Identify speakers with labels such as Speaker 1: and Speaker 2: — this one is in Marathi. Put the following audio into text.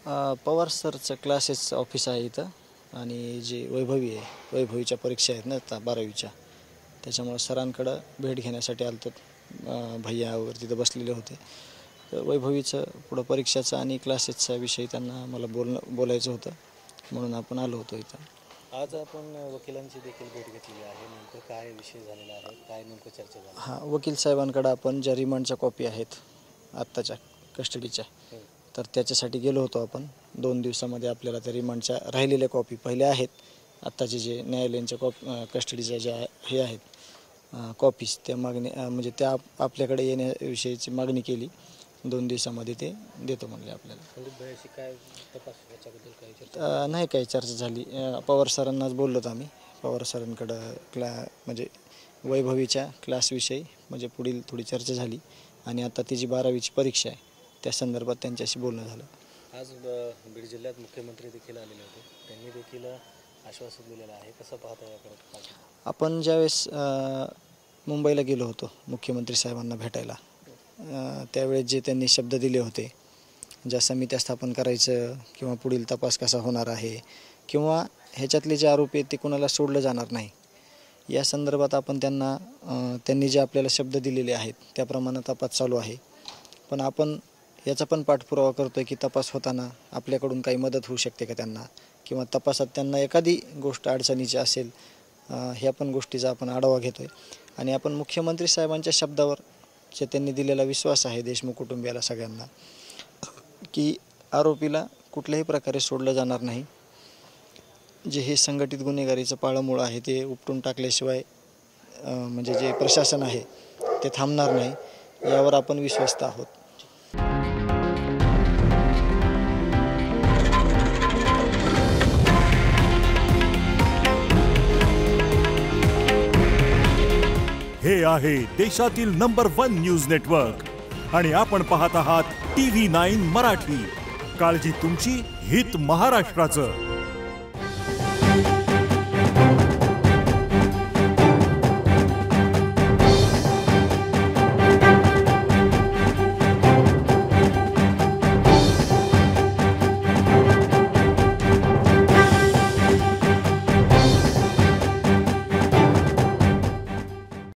Speaker 1: पवार सरचं क्लासेस ऑफिस आहे इथं आणि जे वैभवी आहे, वैभवीच्या परीक्षा आहेत ना आता 12वीच्या, त्याच्यामुळं सरांकडं भेट घेण्यासाठी आलो होतो. भैया वगैरे तिथं बसलेले होते. तर वैभवीचं पुढं परीक्षाचं आणि क्लासेसचा विषय त्यांना मला बोलायचं होतं, म्हणून आपण आलो होतो इथं.
Speaker 2: आज आपण वकिलांची देखील भेट घेतलेली आहे. नेमकं काय विषय झालेला आहे, काय नेमकं चर्चा झाली?
Speaker 1: हां, वकील साहेबांकडं आपण ज्या रिमांडच्या कॉपी आहेत आत्ताच्या कस्टडीच्या, तर त्याच्यासाठी गेलो होतो आपण. 2 दिवसामध्ये आपल्याला त्या रिमांडच्या राहिलेल्या कॉपी पहिल्या आहेत, आत्ताचे जे न्यायालयांच्या कस्टडीच्या ज्या हे आहेत कॉपीज, त्या मागणी म्हणजे त्या आपल्याकडे येण्याविषयीची मागणी केली. 2 दिवसामध्ये ते देतो म्हणले आपल्याला.
Speaker 2: काय तपास याच्याबद्दल काही चर्चा
Speaker 1: नाही, काही चर्चा झाली. पवार सरांनाच बोललो होतो आम्ही. पवार सरांकडं म्हणजे वैभवीच्या क्लासविषयी म्हणजे पुढील थोडी चर्चा झाली आणि आता ती जी 12वीची परीक्षा आहे त्या संदर्भात त्यांच्याशी बोलणं झालं.
Speaker 2: आज बीड जिल्ह्यात मुख्यमंत्री देखील आलेले होते, त्यांनी देखील आश्वासन दिलेलं आहे. कसं पाहता याकडे?
Speaker 1: आपण ज्यावेळेस मुंबईला गेलो होतो मुख्यमंत्री साहेबांना भेटायला, त्यावेळेस जे त्यांनी शब्द दिले होते, ज्या समित्या स्थापन करायचं किंवा पुढील तपास कसा होणार आहे किंवा ह्याच्यातले जे आरोपी आहेत ते कोणाला सोडलं जाणार नाही, या संदर्भात आपण त्यांनी जे आपल्याला शब्द दिलेले आहेत त्याप्रमाणे तपास चालू आहे. पण आपण याचा पण पाठपुरावा करतो आहे की तपास होताना आपल्याकडून काही मदत होऊ शकते का त्यांना, किंवा तपासात त्यांना एखादी गोष्ट अडचणीची असेल, ह्या पण गोष्टीचा आपण आढावा घेतो आहे. आणि आपण मुख्यमंत्री साहेबांच्या शब्दावर जे त्यांनी दिलेला विश्वास आहे देशमुख कुटुंबियाला सगळ्यांना, की आरोपीला कुठल्याही प्रकारे सोडलं जाणार नाही. जे हे संघटित गुन्हेगारीचं पाळंमुळं आहे ते उपटून टाकल्याशिवाय म्हणजे जे प्रशासन आहे ते थांबणार नाही, यावर आपण विश्वस्त आहोत.
Speaker 3: हे आहे देशातील नंबर 1 न्यूज नेटवर्क आणि आपण पाहत आहात TV9 मराठी. काळजी तुमची, हित महाराष्ट्राचं.